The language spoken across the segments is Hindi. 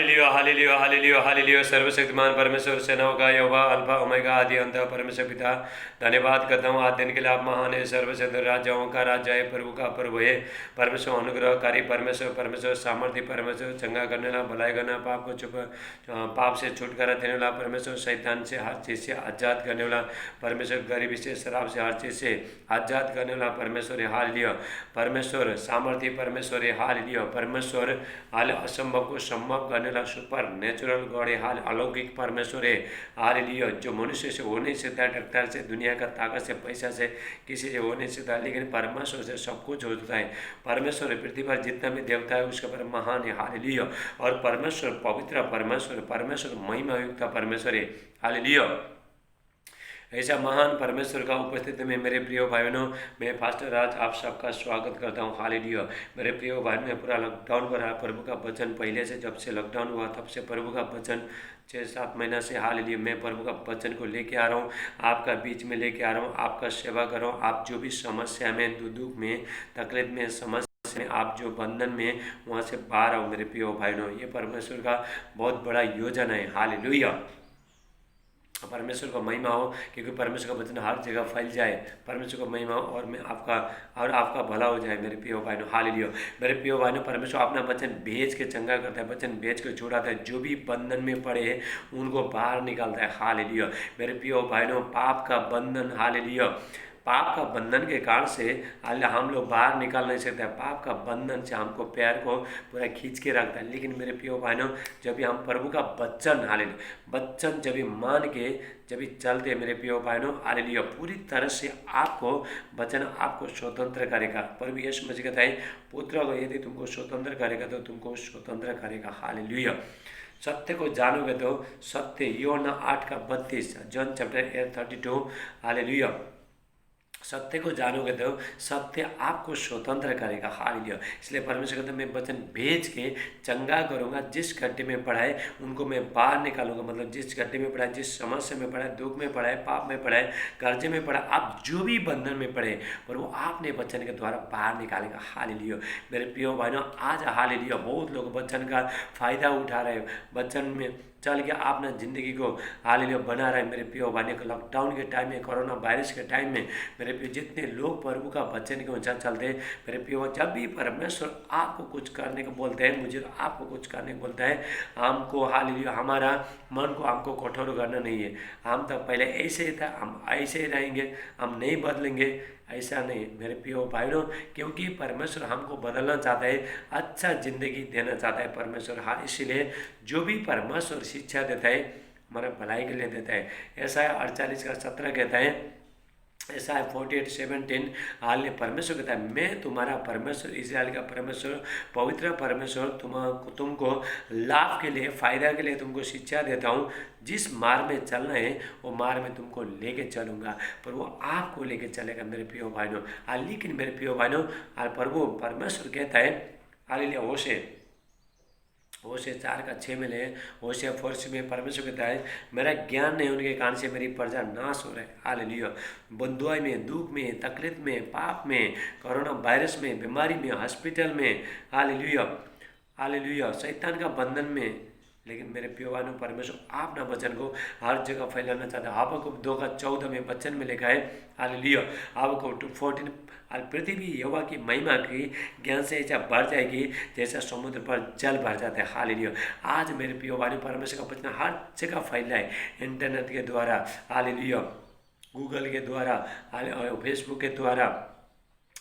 Hallelujah hallelujah hallelujah hallelujah. सर्वशक्तिमान परमेश्वर सेनाओं का यहोवा अल्फा ओमेगा आदि अंत परमेश्वर पिता, धन्यवाद करता हूँ आज दिन के लिए। आप महान है, सर्वशक्ति राजाओं का राजा है, प्रभु का प्रभु है। परमेश्वर अनुग्रहकारी परमेश्वर, परमेश्वर सामर्थ्य परमेश्वर, चंगा करने वाला, भलाई करना, पाप को चुप पाप से छुटकारा देने वाला परमेश्वर, शैतान से हर चीज़ से आज़ाद करने वाला परमेश्वर, गरीबी से शराब से हर चीज़ से आज़ाद करने वाला परमेश्वर है। हालेलुया। परमेश्वर सामर्थ्य परमेश्वर है। हालेलुया। परमेश्वर हाल असंभव को संभव करने वाला सुपर नेचुरल गॉड है। हाल अलौकिक परमेश्वर है। हालेलुया। जो मनुष्य से हो नहीं सकता, डॉक्टर से, दुनिया का ताकत से, पैसा से, किसी से हो नहीं सकता, लेकिन परमेश्वर से सब कुछ होता है। परमेश्वर पृथ्वी पर जितना भी देवता है उसका पर महान है। हालेलुया। और परमेश्वर पवित्र परमेश्वर, परमेश्वर महिमा युक्त परमेश्वर है। हालेलुया। ऐसा महान परमेश्वर का उपस्थिति में मेरे प्रिय भाई बहनों, मैं पास्टर राज आप सबका स्वागत करता हूँ। हालेलुया। मेरे प्रिय भाई, में पूरा लॉकडाउन पर रहा। प्रभु का वचन पहले से, जब से लॉकडाउन हुआ तब से प्रभु का वचन 6-7 महीना से हालेलुया मैं प्रभु का वचन को लेके आ रहा हूँ, आपका बीच में लेके आ रहा हूँ, आपका सेवा कर रहा हूँ। आप जो भी समस्या में, दुख में, तकलीफ में, समस्या में, आप जो बंधन में, वहाँ से बाहर आओ मेरे प्रिय भाई बहनों। ये परमेश्वर का बहुत बड़ा योजना है। हालेलुया। परमेश्वर का महिमा हो, क्योंकि परमेश्वर का वचन हर जगह फैल जाए। परमेश्वर का महिमा हो और मैं आपका भला हो जाए मेरे प्रिय भाइयों। हालेलुया। मेरे प्रिय भाइयों, परमेश्वर अपना वचन भेज के चंगा करता है, वचन भेज के छुड़ाता है। जो भी बंधन में पड़े हैं उनको बाहर निकालता है। हालेलुया। मेरे प्रिय भाइयों, पाप का बंधन, हालेलुया, पाप का बंधन के कारण से हम लोग बाहर निकाल नहीं सकते। पाप का बंधन से हमको पैर को पूरा खींच के रखता है। लेकिन मेरे प्रिय भाइयों, जब भी हम प्रभु का वचन, हालेलुया, वचन जब भी मान के जब भी चलते मेरे प्रिय भाइयों, हालेलुया, पूरी तरह से आपको वचन आपको स्वतंत्र करेगा। प्रभु यीशु मसीह कहता है, पुत्र को यदि तुमको स्वतंत्र करेगा तो तुमको स्वतंत्र करेगा। हालेलुया। सत्य को जानोगे तो सत्य, यूहन्ना 8:32, जॉन चैप्टर 8:32, हालेलुया, सत्य को जानोगे तो सत्य आपको स्वतंत्र करेगा। हालेलुया। इसलिए परमेश्वर कहते हैं, मैं वचन भेज के चंगा करूंगा। जिस गड्ढे में पड़ा है उनको मैं बाहर निकालूंगा। मतलब जिस गड्ढे में पड़ा है, जिस समस्या में पड़ा है, दुख में पड़ा है, पाप में पड़ा है, कर्जे में पड़ा है, आप जो भी बंधन में पड़े, पर वो आपने वचन के द्वारा बाहर निकालेगा। हालेलुया। मेरे प्रिय भाइयों, आज हालेलुया बहुत लोग वचन का फायदा उठा रहे हैं, वचन में चल के अपना ज़िंदगी को हालेलुया बना रहे हैं। मेरे प्रिय भाइयों, को लॉकडाउन के टाइम में, कोरोना वायरस के टाइम में, मेरे प्रिय जितने लोग प्रभु का वचन के अनुसार चलते हैं, मेरे प्रिय, जब भी परमेश्वर आपको कुछ करने को बोलते हैं, मुझे आपको कुछ करने को बोलता है, हमको हालेलुया हमारा मन को हमको कठोर करना नहीं है। हम तो पहले ऐसे ही था, हम ऐसे ही रहेंगे, हम नहीं बदलेंगे, ऐसा नहीं मेरे प्रिय भाइयों, क्योंकि परमेश्वर हमको बदलना चाहता है, अच्छा ज़िंदगी देना चाहता है परमेश्वर। हाँ, इसीलिए जो भी परमेश्वर शिक्षा देता है हमारा भलाई के लिए देता है। ऐसा 48:17 कहता है, ऐसा है 48:17, हाल परमेश्वर कहता है, मैं तुम्हारा परमेश्वर, इस्राएल का परमेश्वर, पवित्र परमेश्वर, तुमको लाभ के लिए, फायदा के लिए तुमको शिक्षा देता हूँ। जिस मार्ग में चलना है वो मार्ग में तुमको लेके चलूँगा, पर वो आपको लेके चलेगा मेरे प्रिय भाइयों। लेकिन मेरे प्रिय भाइयों, प्रभु परमेश्वर कहता है, हालेलुया, होशे 4:6 में ले, होशे 4 में परमेश्वर कहता है, मेरा ज्ञान नहीं होने के कारण से मेरी प्रजा नाश हो रहा है। हालेलुया। बंधुआई में, दुख में, तकलीफ में, पाप में, कोरोना वायरस में, बीमारी में, हॉस्पिटल में, हालेलुया, हालेलुया, शैतान का बंधन में। लेकिन मेरे प्रिय भाइयों, परमेश्वर अपना वचन को हर जगह फैलाना चाहता है। हाबकुक 2:14 में वचन में लिखा है, हालेलुया, हाबकुक 2:14, पृथ्वी यहोवा की महिमा की ज्ञान से ऐसा बढ़ जाएगी जैसा समुद्र पर जल भर जाता है। हालेलुया। आज मेरे प्रिय भाइयों, परमेश्वर का वचन हर जगह फैला है, इंटरनेट के द्वारा, हालेलुया, गूगल के द्वारा, फेसबुक के द्वारा,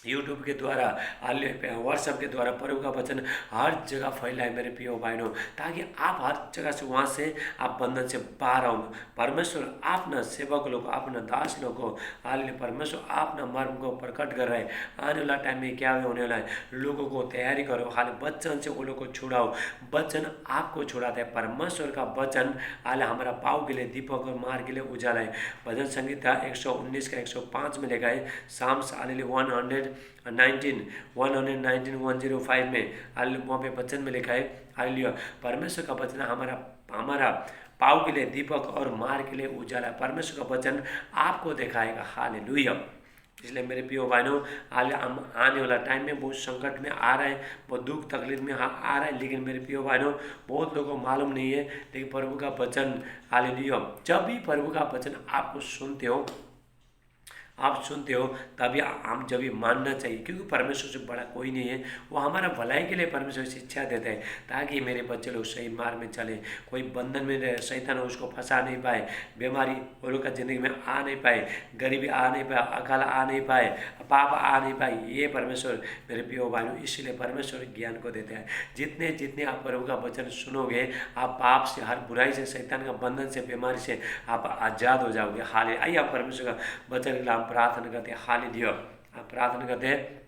यूट्यूब के द्वारा, व्हाट्सएप के द्वारा प्रभु का वचन हर जगह फैला है मेरे प्रिय भाइयों, ताकि आप हर जगह से, वहाँ से आप बंधन से बाहर आओ। परमेश्वर अपना सेवक लोग, अपना दास लोग को, हालेलुया, परमेश्वर अपना मर्म को प्रकट कर रहा है। आने वाला टाइम में क्या होने वाला है, लोगों को तैयारी करो। हाल वचन से वो लोग को छुड़ाओ, वचन आपको छुड़ाता है। परमेश्वर का वचन हाल हमारा पाँव के लिए दीपक और मार्ग के लिए उजाला है। भजन संगीता 119:105 में लिखा है, साम्स हालेलुया 119:105 में, हालेलुया, वहाँ पे वचन में लिखा है, हालेलुया, परमेश्वर का वचन हमारा पाँव के लिए दीपक और मार्ग के लिए उजाला। परमेश्वर का वचन आपको दिखाएगा। हालेलुया। इसलिए मेरे प्रियो बहनों, हम आने वाला टाइम में बहुत संकट में आ रहे हैं, बहुत दुख तकलीफ में आ रहे हैं, लेकिन मेरे प्रियो बहनों बहुत लोगों को मालूम नहीं है। लेकिन प्रभु का वचन, हालेलुया, जब भी प्रभु का वचन आपको सुनते हो, आप सुनते हो, तभी हम जब भी मानना चाहिए, क्योंकि परमेश्वर से बड़ा कोई नहीं है। वो हमारा भलाई के लिए परमेश्वर शिक्षा देते हैं, ताकि मेरे बच्चे लोग सही मार्ग में चले, कोई बंधन में रहे, शैतान उसको फंसा नहीं पाए, बीमारी वो लोग का जिंदगी में आ नहीं पाए, गरीबी आ नहीं पाए, अकाल आ नहीं पाए, पाप आ नहीं पाए। ये परमेश्वर मेरे प्रिय भाइयों, इसीलिए परमेश्वर ज्ञान को देते हैं। जितने जितने आप प्रभु का वचन सुनोगे, आप पाप से, हर बुराई से, शैतान का बंधन से, बीमारी से आप आज़ाद हो जाओगे। हाले आइए आप परमेश्वर का वचन के लिए हम प्रार्थना करते हैं। हालेलुया, आप प्रार्थना करते हैं।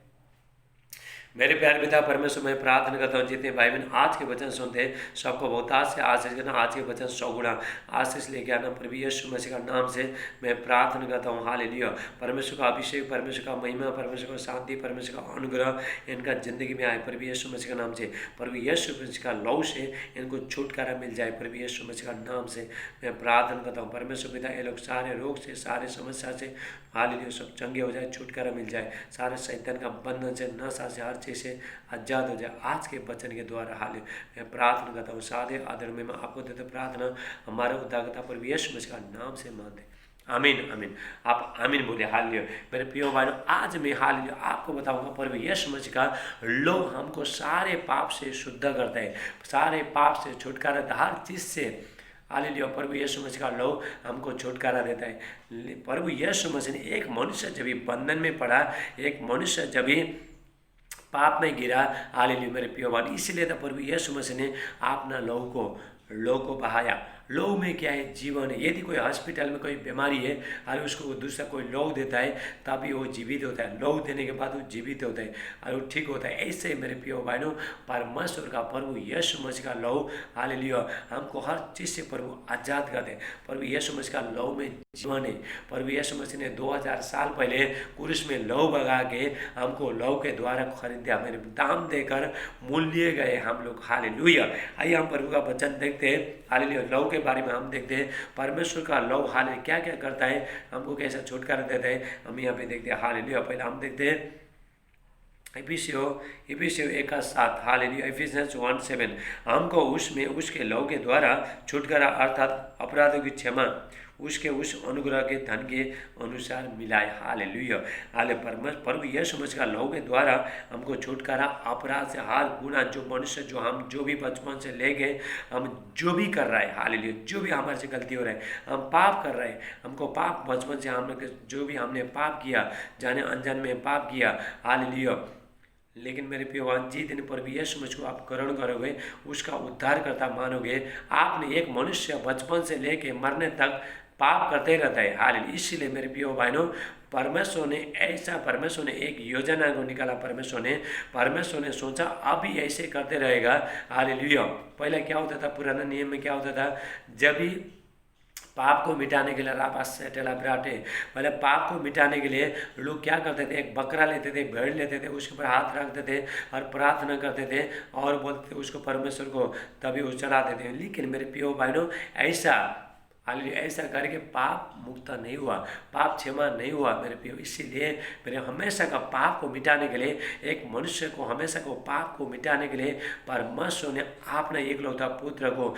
मेरे प्यारे पिता परमेश्वर, मैं प्रार्थना करता हूँ जितने भाई बहन आज के वचन सुनते हैं, सबको बहुतायत से आशीष करना, आज के वचन 100 गुना आशीष लेके आना प्रभु यीशु मसीह का नाम से मैं प्रार्थना करता हूँ। हालेलुया, परमेश्वर का अभिषेक, परमेश्वर का महिमा, परमेश्वर का शांति, परमेश्वर का अनुग्रह इनका जिंदगी में आए प्रभु यीशु मसीह का नाम से। प्रभु यीशु मसीह का लहू से इनको छुटकारा मिल जाए प्रभु यीशु मसीह का नाम से मैं प्रार्थना करता हूँ। परमेश्वर पिता, ये लोग सारे रोग से, सारे समस्या से, हालेलुया, सब चंगे हो जाए, छुटकारा मिल जाए, सारे शैतान का बंधन से, नशा से, हर चीज़ से आजाद हो जाए आज के वचन के द्वारा। हाल मैं प्रार्थना करता हूँ, सादे आदर में मैं आपको देते प्रार्थना हमारे उद्धारकर्ता प्रभु यीशु मसीह का नाम से मानते। आमीन आमीन, आप आमीन बोले। हालेलुया मेरे प्रिय भाइयों, आज मैं हालेलुया आपको बताऊंगा प्रभु यीशु मसीह का लोग हमको सारे पाप से शुद्ध करते हैं, सारे पाप से छुटकारा देता है, हर चीज़ से। हालेलुया, प्रभु यीशु मसीह का लोग हमको छुटकारा देता है। प्रभु यीशु मसीह ने, एक मनुष्य जब भी बंधन में पड़ा, एक मनुष्य जब भी पाप में गिरा, हालेलुया मेरे प्रिय भाई, इसलिए तो प्रभु यीशु मसीह ने अपना लहू को बहाया। लहू में क्या है? जीवन है। यदि कोई हॉस्पिटल में कोई बीमारी है और उसको दूसरा कोई लहू देता है, तभी वो जीवित होता है। लहू देने के बाद वो जीवित होता है और वो ठीक होता है। ऐसे मेरे प्रिय बहनों, परमेश्वर का प्रभु यीशु मसीह का लहू, हालेलुया, हमको हर चीज़ से प्रभु आज़ाद कर दे। प्रभु यीशु मसीह का लहू में जीवन है। प्रभु यीशु मसीह ने 2000 साल पहले क्रूस में लहू बगा के हमको लहू के द्वारा खरीदा, मेरे दाम देकर मूल्य गए हम लोग। हालेलुया, आइए हम प्रभु का वचन देखते हैं। हालेलुया, लहू के बारे में हम देखते हैं। परमेश्वर का लहू हालेलुया क्या क्या करता है, हमको कैसा छुटकारा देता है, हम यहाँ पे देखते हैं। हालेलुया, पहले हम देखते हैं इफिसियों 1:7। हालेलुया, इफिसियंस 1:7, हमको उसमें उसके लहू के द्वारा छुटकारा अर्थात अपराधों की क्षमा उसके उस अनुग्रह के धन के अनुसार मिलाए। हालेलुया, हाले प्रभु यीशु मसीह का लहू के द्वारा हमको छुटकारा, अपराध से, हर गुनाह जो मनुष्य जो भी बचपन से ले गए, हम जो भी कर रहा है, हालेलुया, जो भी हमारे से गलती हो रहा है, हम पाप कर रहे हैं, हमको पाप बचपन से हम जो भी हमने पाप किया, जाने अनजान में पाप किया, हालेलुया, लेकिन मेरे प्रियवान, जिस दिन प्रभु यीशु मसीह को आप ग्रहण करोगे, उसका उद्धारकर्ता मानोगे, आपने एक मनुष्य बचपन से लेके मरने तक पाप करते रहता है। हालेलुया, इसीलिए मेरे प्रिय भाइयों, परमेश्वर ने एक योजना को निकाला। परमेश्वर ने सोचा अभी ऐसे करते रहेगा। हालेलुया, पहले क्या होता था, पुराना नियम में क्या होता था, जब भी पाप को मिटाने के लिए पहले पाप को मिटाने के लिए लोग क्या करते थे, एक बकरा लेते थे, भेड़ लेते थे, उसके ऊपर हाथ रखते थे और प्रार्थना करते थे और बोलते थे उसको परमेश्वर को, तभी वो चलाते थे। लेकिन मेरे प्रिय भाइयों, ऐसा करके पाप मुक्त नहीं हुआ, पाप क्षमा नहीं हुआ मेरे प्रिय। इसीलिए मेरे हमेशा का पाप को मिटाने के लिए, एक मनुष्य को हमेशा को पाप को मिटाने के लिए परमेश्वर ने अपने एकलौता पुत्र को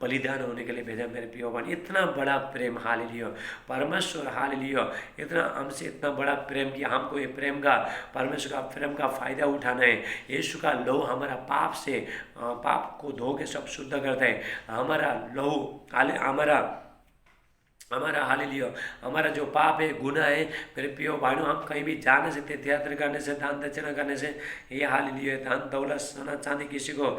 बलिदान होने के लिए भेजा। मेरे प्रिय भाई, इतना बड़ा प्रेम, हालेलुया, परमेश्वर, हालेलुया, इतना हमसे इतना बड़ा प्रेम कि हमको ये प्रेम का, परमेश्वर का प्रेम का फायदा उठाना है। यीशु का लहू हमारा पाप को धो के सब शुद्ध करता है। हमारा लहू, हमारा हालेलुया, हमारा जो पाप है, गुनाह है, मेरे प्रिय भाइयों, हम कहीं भी जा नहीं सकते, तीर्थ करने से, दान दक्षिणा करने से, ये हालेलुया, धन दौलत सोना चांदी किसी को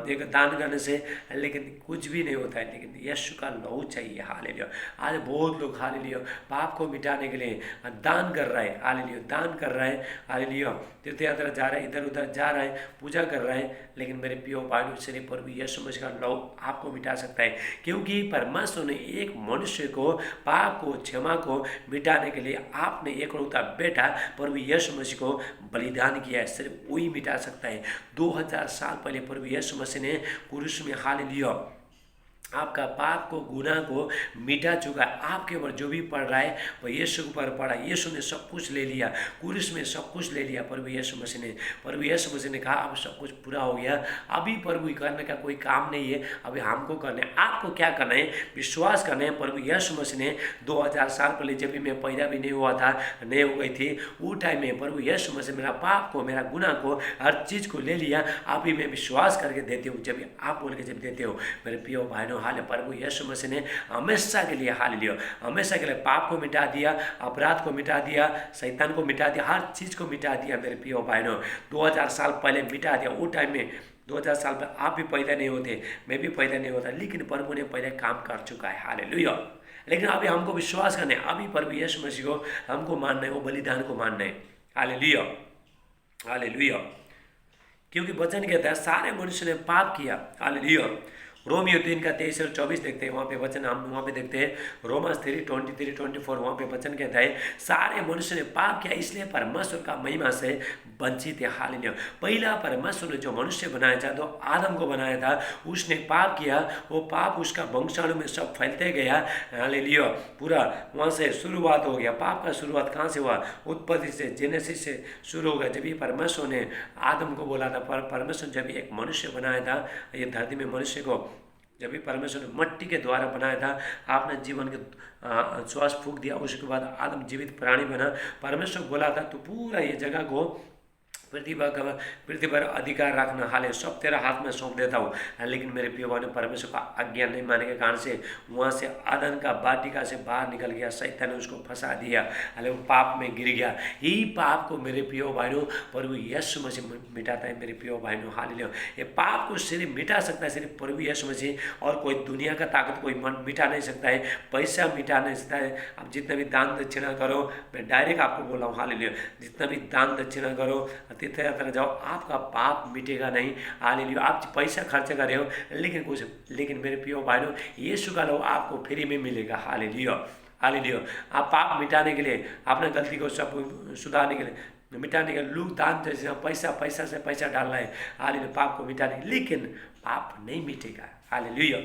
एक दान करने से, लेकिन कुछ भी नहीं होता है। लेकिन यीशु का लहू चाहिए। हालेलुया, आज बहुत लोग हालेलुया पाप को मिटाने के लिए दान कर रहा है, हालेलुया, दान कर रहा है, हालेलुया, तीर्थ यात्रा जा रहा है, इधर उधर जा रहा है, पूजा कर रहा है। लेकिन मेरे प्रिय भाइयों, सिर्फ प्रभु यीशु मसीह का लहू आपको मिटा सकता है, क्योंकि परमेश्वर ने एक मनुष्य को, पाप को, क्षमा को मिटाने के लिए आपने एकलौता बेटा प्रभु यीशु मसीह को बलिदान किया है। सिर्फ वही मिटा सकता है। 2000 साल पहले प्रभु यीशु मसीह ने क्रूस में, हालेलुया, आपका पाप को, गुनाह को मिटा चुका है। आपके ऊपर जो भी पड़ रहा है वो यीशु के ऊपर पड़ा। यीशु ने सब कुछ ले लिया, क्रूस में सब कुछ ले लिया प्रभु यीशु मसीह ने। प्रभु यीशु मसीह ने कहा अब सब कुछ पूरा हो गया, अभी प्रभु करने का कोई काम नहीं है, अभी हमको करना है। आपको क्या करना है? विश्वास करना है। प्रभु यीशु मसीह ने 2000 साल पहले, जब भी मैं पैदा भी नहीं हुआ था, नहीं हो गई थी, वो टाइम में प्रभु यीशु मसीह मेरा पाप को, मेरा गुनाह को, हर चीज़ को ले लिया। अभी मैं विश्वास करके देती हूँ, जब आप बोल के जब देते हो मेरे प्रिय भाइयों, हाल प्रभु यीशु मसीह ने हमेशा के लिए, हाल लियो, हमेशा के लिए पाप को मिटा दिया, अपराध को मिटा दिया, शैतान को मिटा दिया, हर चीज़ को मिटा दिया मेरे प्रिय भाइयों। 2000 साल पहले मिटा दिया। वो टाइम में 2000 साल पहले आप भी पैदा नहीं होते, मैं भी पैदा नहीं होता, लेकिन प्रभु ने पहले काम कर चुका है। हालेलुया। लेकिन अभी हमको विश्वास करना है, अभी प्रभु यीशु मसीह को हमको मानना है, वो बलिदान को मानना है। Hallelujah, hallelujah. क्योंकि वचन कहता है सारे मनुष्य ने पाप किया। हालेलुया। रोमियो 3 का 23 और 24 देखते हैं, वहाँ पे वचन हम वहाँ पे देखते हैं। रोमस 3:23-24 वहाँ पे वचन कहता है सारे मनुष्य ने पाप किया, इसलिए परमेश्वर का महिमा से वंचित है। हालेलुया। पहला परमेश्वर ने जो मनुष्य बनाया था, तो आदम को बनाया था, उसने पाप किया, वो पाप उसका वंशाणु में सब फैलते गया। हालेलुया। पूरा वहाँ से शुरुआत हो गया। पाप का शुरुआत कहाँ से हुआ? उत्पत्ति से, जेनेसिस से शुरू हो गया। जब ये परमेश्वर ने आदम को बोला था, परमेश्वर जब एक मनुष्य बनाया था, ये धरती में मनुष्य को जब भी परमेश्वर ने मट्टी के द्वारा बनाया था, आपने जीवन के श्वास फूंक दिया, उसके बाद आदम जीवित प्राणी बना। परमेश्वर बोला था तो पूरा ये जगह को पृथ्वी पर अधिकार रखना, हाले सब तेरा हाथ में सौंप देता हूँ। लेकिन मेरे प्रिय भाई ने परमेश्वर का आज्ञा नहीं मानने के कारण से वहाँ से आदन का वाटिका से बाहर निकल गया, शैतान ने उसको फंसा दिया, हाले वो पाप में गिर गया। यही पाप को मेरे प्रिय भाइयों प्रभु यीशु मसीह मिटाता है। मेरे प्रिय भाइयों, हालेलुया। ये पाप को सिर्फ मिटा सकता है सिर्फ प्रभु यीशु मसीह, और कोई दुनिया का ताकत कोई मन मिटा नहीं सकता है, पैसा मिटा नहीं सकता है। आप जितना भी दान दक्षिणा करो, मैं डायरेक्ट आपको बोल रहा हूँ, हालेलुया, जितना भी दान दक्षिणा करो, तीर्थ यात्रा जाओ, आपका पाप मिटेगा नहीं। हालेलुया। आप पैसा खर्च कर रहे हो लेकिन मेरे प्रिय भाइयों, यीशु का लहू आपको फ्री में मिलेगा। Hallelujah, hallelujah. आप पाप मिटाने के लिए, अपने गलती को सब सुधारने के लिए, मिटाने के लिए लोग दान जैसे पैसा से पैसा डाल रहे हैं, हालेलुया, पाप को मिटाने, लेकिन पाप नहीं मिटेगा। हालेलुया।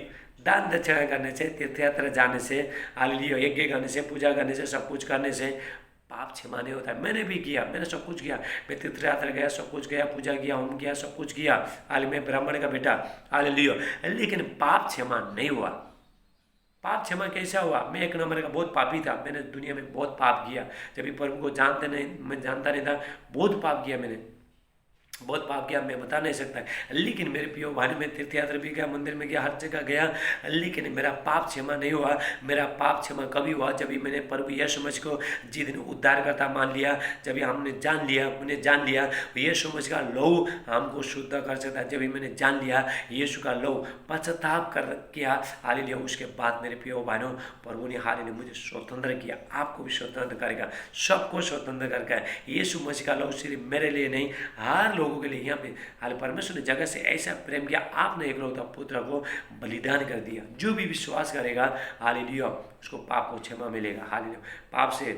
दान दक्षिणा करने से, तीर्थ यात्रा जाने से, हालेलुया, यज्ञ करने से, पूजा करने से, सब कुछ करने से पाप क्षमा नहीं होता है। मैंने भी किया, मैंने सब कुछ किया, मैं तीर्थ यात्रा गया, सब कुछ गया, पूजा किया, होम किया, सब कुछ किया, हाल मैं ब्राह्मण का बेटा, हालेलुया, लेकिन पाप क्षमा नहीं हुआ। पाप क्षमा कैसा हुआ? मैं एक नंबर का बहुत पापी था, मैंने दुनिया में बहुत पाप किया, जब भी प्रभु को मैं जानता नहीं था, बहुत पाप किया, मैंने बहुत पाप किया, मैं बता नहीं सकता। लेकिन मेरे प्रिय भाई, में तीर्थ यात्रा भी गया, मंदिर में गया, हर जगह गया, लेकिन मेरा पाप क्षमा नहीं हुआ। मेरा पाप क्षमा कभी हुआ? जब भी मैंने प्रभु यीशु मसीह को जिस दिन उद्धारकर्ता मान लिया, जब भी हमने जान लिया यीशु मसीह का लहू हमको शुद्ध कर सकता है। जब भी मैंने जान लिया यीशु का लहू, पश्चाताप कर किया, हालेलुया, उसके बाद मेरे प्रिय भाइयों, प्रभु ने हालेलुया मुझे स्वतंत्र किया, आपको भी स्वतंत्र करेगा, सबको स्वतंत्र करके। यीशु मसीह का लहू सिर्फ मेरे लिए नहीं, हर लोगों के लिए यहाँ पे हाल परमेश्वर ने जगह से ऐसा प्रेम किया, आपने एकलौता पुत्र को बलिदान कर दिया। जो भी विश्वास करेगा, हालेलुया, उसको पाप को क्षमा मिलेगा। हालेलुया, पाप से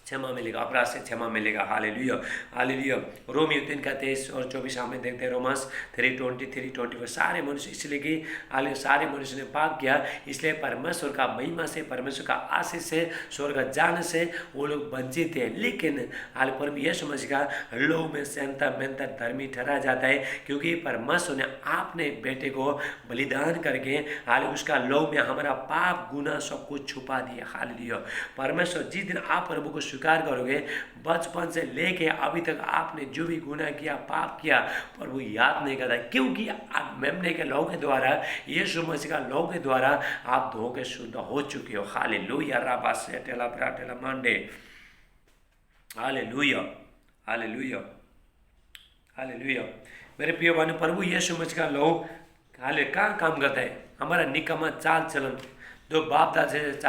क्षमा मिलेगा, अपराध से क्षमा मिलेगा। Hallelujah, hallelujah. रोमियो 3 का 23 और 24 हमें देखते हैं। रोमस 3:23-24 सारे मनुष्य, इसलिए कि हालेलुया सारे मनुष्य ने पाप किया, इसलिए परमेश्वर का महिमा से, परमेश्वर का आशीष से, स्वर्ग जाने से वो लोग वंचित थे। लेकिन हाल प्रभु यीशु मसीह का लोग में सेंता मेंता धर्मी ठहरा जाता है, क्योंकि परमेश्वर ने आपने बेटे को बलिदान करके हाल उसका लोग में हमारा पाप गुनाह सब कुछ छुपा दिया। हालेलुया। परमेश्वर जिस दिन आप प्रभु को स्वीकार करोगे, बचपन से लेके अभी तक आपने जो भी गुनाह किया, पाप किया, प्रभु याद नहीं करता, क्योंकि आप मेमने के लहू के द्वारा, यीशु मसीह का लहू के द्वारा आप धो के शुद्ध हो चुके हो। हालेलुया, राबा से टेला प्राटेला मांडे, हालेलुया, हालेलुया, हालेलुया। मेरे प्रिय भाई, प्रभु यीशु मसीह का लहू हाले कहाँ काम करता है? हमारा निकम्मा चाल चलन जो बाप दादा से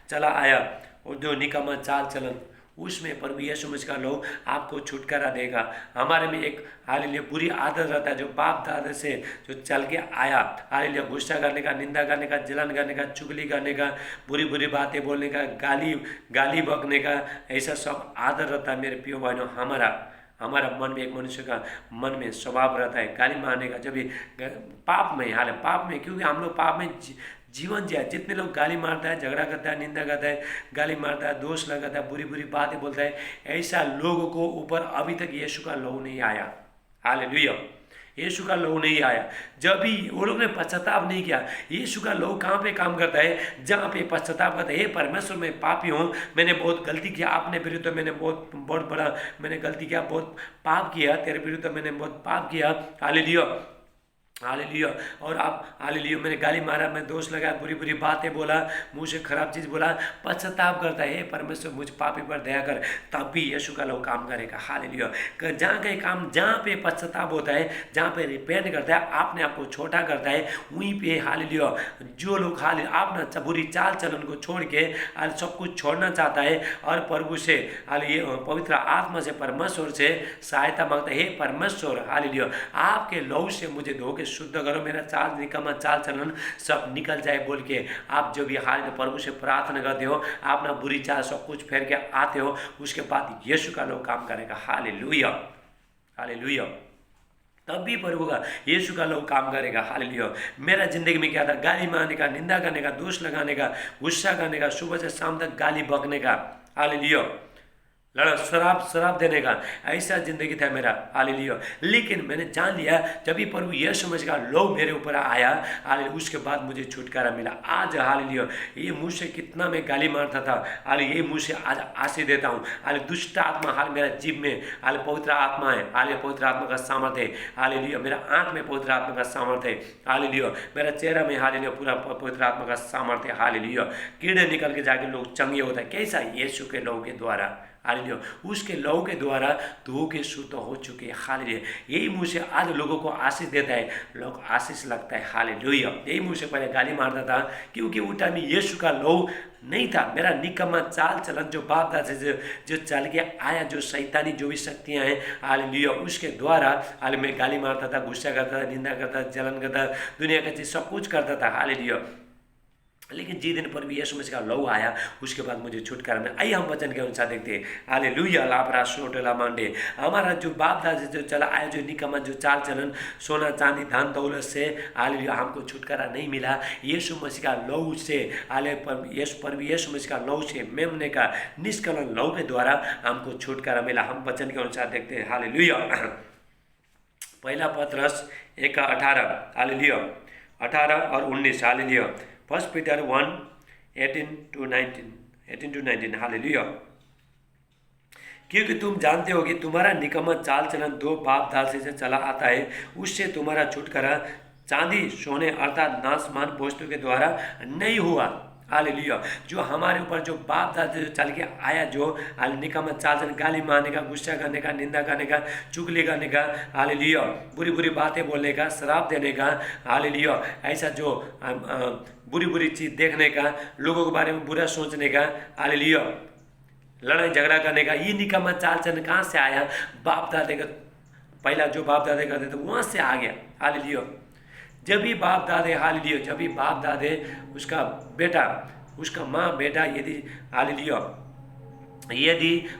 चला आया, और जो निकम्मा चाल चलन, उसमें प्रभु यीशु मसीह का लहू आपको छुटकारा देगा। हमारे में एक हालेलुया बुरी आदत रहता है, जो बाप दादा से जो चल के आया, हालेलुया गुस्सा करने का, निंदा करने का, जलन करने का, चुगली करने का, बुरी बुरी बातें बोलने का, गाली बकने का, ऐसा सब आदत रहता है मेरे प्रिय भाइयों हमारा। हमारा मन में, एक मनुष्य का मन में स्वभाव रहता है गाली मारने का, जब भी पाप में, हाल पाप में, क्योंकि हम लोग पाप में जीवन जिया। जितने लोग गाली मारता है, झगड़ा करता है, निंदा करता है, गाली मारता है, दोष लगाता है, बुरी बुरी बातें बोलता है, ऐसा लोगों को ऊपर अभी तक यीशु का लहू नहीं आया। हालेलुया, यीशु का लहू नहीं आया। जब भी वो लोग ने पश्चाताप नहीं किया, यीशु का लहू कहाँ पे काम करता है? जहाँ पे पश्चाताप करता है, हे परमेश्वर मैं पापी हूँ, मैंने बहुत गलती किया, आपने विरुद्ध मैंने बहुत बड़ा मैंने गलती किया, बहुत पाप किया, तेरे विरुद्ध मैंने बहुत पाप किया। Hallelujah, hallelujah. और आप हालेलुया, मैंने गाली मारा, मैं दोष लगाया, बुरी बुरी बातें बोला, मुँह से खराब चीज़ बोला, पश्चाताप करता है, हे परमेश्वर मुझ पापी पर दया कर, तब भी यीशु का लहू काम करेगा। हालेलुया। जहाँ कहीं काम, जहाँ पे पश्चाताप होता है, जहाँ पे रिपेंट करता है, आपने आपको छोटा करता है, वहीं पे हालेलुया जो लोग अपना बुरी चाल चलन को छोड़ के सब कुछ छोड़ना चाहता है और प्रभु से हालेलुया पवित्र आत्मा से, परमेश्वर से सहायता मांगता है, हे परमेश्वर हालेलुया आपके लहू से मुझे धो के शुद्ध करो, मेरा चाल निकम्मा चाल चलन सब निकल जाए बोल के आप जब भी हाल में प्रभु से प्रार्थना करते हो, अपना बुरी चाल सब कुछ फेर के आते हो, उसके बाद यीशु का लहू काम करेगा। Hallelujah, hallelujah. तब भी प्रभु का यीशु का लहू काम करेगा। हालेलुया। मेरा जिंदगी में क्या था? गाली मारने का, निंदा करने का, दोष लगाने का, गुस्सा करने का, सुबह से शाम तक गाली बकने का, हालेलुया, शराब देने का, ऐसा जिंदगी था मेरा। हालेलुया। लेकिन मैंने जान लिया जब भी प्रभु यीशु मसीह का लहू मेरे ऊपर आया, हालेलुया, उसके बाद मुझे छुटकारा मिला। आज हालेलुया ये मुँह से कितना मैं गाली मारता था, हालेलुया ये मुँह से आज आशीष देता हूँ। हालेलुया दुष्ट आत्मा हाल मेरा जीव में, हालेलुया पवित्र आत्मा है, हालेलुया पवित्र आत्मा का सामर्थ्य है। हालेलुया मेरा आँख में पवित्र आत्मा का सामर्थ्य है। हालेलुया मेरा चेहरा में हालेलुया पूरा पवित्र आत्मा का सामर्थ्य है। हालेलुया कीड़े निकल के जाके लोग चंगे होता है, कैसा? यीशु के लहू के द्वारा। हालेलुया उसके लहू के द्वारा धो के शुद्ध हो चुके हैं। हालेलुया यही मुँह से आज लोगों को आशीष देता है, लोग आशीष लगता है। हालेलुया यही मुँह से पहले गाली मारता था, क्योंकि उस टाइम यीशु का लहू नहीं था। मेरा निकम्मा चाल चलन जो बाप दादा से जो चल के आया, जो शैतानी जो भी शक्तियाँ हैं, हालेलुया उसके द्वारा हाल मैं गाली मारता था, गुस्सा करता था, निंदा करता था, जलन करता, दुनिया का चीज़ सब कुछ करता था। हालेलुया लेकिन जिस दिन पर भी यीशु मसीह का लहू आया, उसके बाद मुझे छुटकारा मिला। आइए हम वचन के अनुसार देखते हैं। हालेलुया लापरा सोटला मांडे, हमारा जो बाप दादा से जो चला आया, जो निकम्मा जो चाल चलन, सोना चांदी धन दौलत से, हालेलुया हमको छुटकारा नहीं मिला। यीशु मसीह का लहू से, यीशु मसीह का लहू से, मेमने का निष्कलन लहू के द्वारा हमको छुटकारा मिला। हम वचन के अनुसार देखते हैं। हालेलुया पहला पतरस 1:18, हालेलुया 18 और 19, हालेलुया 1 Peter 1:18-19, हालेलुया। क्योंकि तुम जानते हो कि तुम्हारा निकम्मा चाल चलन दो बाप दादा से चला आता है, उससे तुम्हारा छुटकारा चांदी सोने अर्थात नाशमान वस्तु के द्वारा नहीं हुआ। हालेलुया जो हमारे ऊपर जो बाप दादा जो चल के आया, जो निकम्मा चाल चलन, गाली मारने का, गुस्सा करने का, निंदा करने का, चुगली करने का, हालेलुया बुरी बुरी बातें बोलने का, शराब देने का, हालेलुया ऐसा जो बुरी बुरी चीज़ देखने का, लोगों के बारे में बुरा सोचने का, हालेलुया लड़ाई झगड़ा करने का, ये निकम्मा चाल चलन कहाँ से आया? बाप दादे का पहला जो बाप दादे करते थे वहाँ से आ गया। हालेलुया जब भी बाप दादे, हालेलुया जब भी बाप दादे, उसका बेटा, उसका माँ बेटा यदि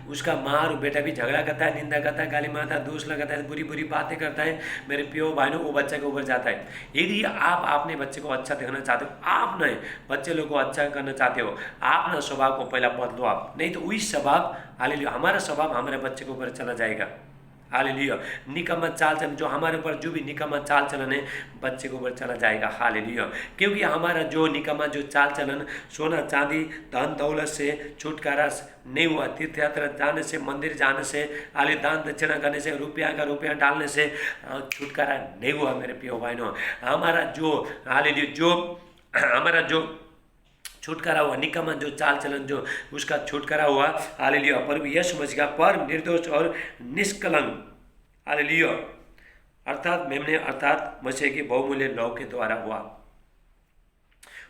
उसका माँ और बेटा भी झगड़ा करता है, निंदा करता है, गाली मारता है, दोष लगाता है, बुरी बुरी बातें करता है, मेरे प्यो भाइयों वो बच्चे के ऊपर जाता है। यदि आप अपने बच्चे को अच्छा देखना चाहते हो, आप नहीं बच्चे लोग को अच्छा करना चाहते हो, आप ना स्वभाव को पहला बदलो आप, नहीं तो वही स्वभाव, हालेलुया हमारा स्वभाव हमारे बच्चे के ऊपर चला जाएगा। हालेलुया निकम्मा चाल चलन जो हमारे ऊपर जो भी निकम्मा चाल चलन है, बच्चे के ऊपर चला जाएगा। हालेलुया क्योंकि हमारा जो निकम्मा जो चाल चलन, सोना चांदी धन दौलत से छुटकारा नहीं हुआ। तीर्थ यात्रा जाने से, मंदिर जाने से, हालेलुया दान दक्षिणा करने से, रुपया का रुपया डालने से छुटकारा नहीं हुआ। मेरे प्रिय भाइयों हमारा जो हालेलुया जो हमारा जो छुटकारा हुआ, निकम्मा जो चाल चलन जो उसका छुटकारा हुआ, हालेलुया प्रभु यीशु मसीह का परम निर्दोष और निष्कलंक, हालेलुया अर्थात मेमने अर्थात मसीह के बहुमूल्य लहू के द्वारा हुआ।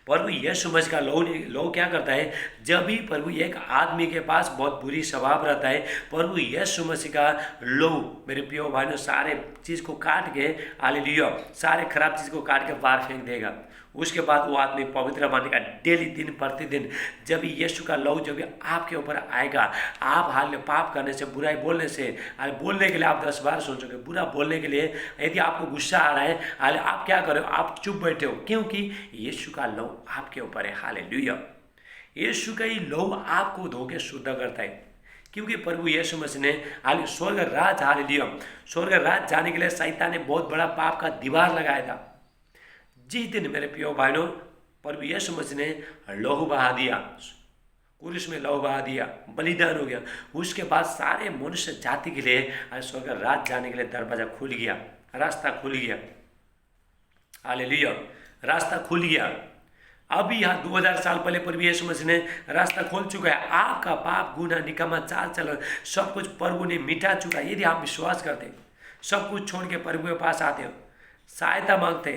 प्रभु यीशु मसीह का लहू क्या करता है, जब भी प्रभु एक आदमी के पास बहुत बुरी स्वभाव रहता है, प्रभु यीशु मसीह का लहू मेरे प्रियो भाइयों सारे चीज़ को काट के, हालेलुया, सारे खराब चीज़ को काट के बाहर फेंक देगा। उसके बाद वो आदमी पवित्र बनेगा डेली, दिन प्रतिदिन। जब यीशु का लहू जब आपके ऊपर आएगा, आप हाल पाप करने से, बुराई बोलने से, बोलने के लिए आप 10 बार सोचोगे, बुरा बोलने के लिए यदि आपको गुस्सा आ रहा है, हाल आप क्या करो, आप चुप बैठे हो, क्योंकि यीशु का लहू आपके ऊपर है। हालेलुया, यीशु का ही लहू आपको धो के शुद्ध करता है, क्योंकि प्रभु यीशु मसीह ने स्वर्ग राज, हालेलुया, स्वर्ग राज जाने के लिए शैतान ने बहुत बड़ा पाप का दीवार लगाया था। जिस दिन मेरे प्रियो भाइयों प्रभु यीशु मसीह ने लहू बहा दिया, क्रूस में लहू बहा दिया, बलिदान हो गया, उसके बाद सारे मनुष्य जाति के लिए स्वर्ग राज जाने के लिए दरवाजा खुल गया, रास्ता खुल गया। हालेलुया, रास्ता खुल गया। अभी यहाँ 2000 साल पहले प्रभु यीशु मसीह ने रास्ता खोल चुका है। आपका पाप, गुनाह, निकम्मा चाल चलन सब कुछ प्रभु ने मिटा चुका है। यदि आप विश्वास करते, सब कुछ छोड़ के प्रभु के पास आते हो, सहायता मांगते,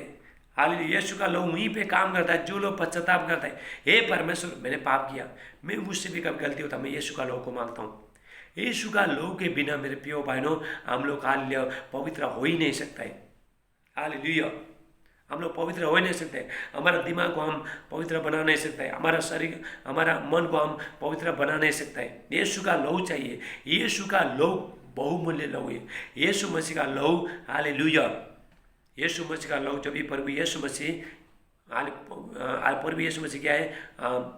हालेलुया, यीशु का लहू वहीं पे काम करता है। जो लोग पश्चाताप करता है, हे परमेश्वर मैंने पाप किया, मैं मुझसे भी कभी गलती होता, मैं यीशु का लहू को मांगता हूँ। यीशु का लहू के बिना मेरे प्रियो भाइयों हम लोग हालेलुया पवित्र हो ही नहीं सकता है। हालेलुया, हम लोग पवित्र हो ही नहीं सकते। हमारा दिमाग को हम पवित्र बना नहीं सकते, हमारा शरीर, हमारा मन को हम पवित्र बना नहीं सकते। यीशु का लहू चाहिए। यीशु का लहू बहुमूल्य लहू है। यीशु मसीह का लहू, हालेलुया, यीशु मसीह का लहू जब भी प्रभु यीशु मसीह, प्रभु यीशु मसीह क्या है,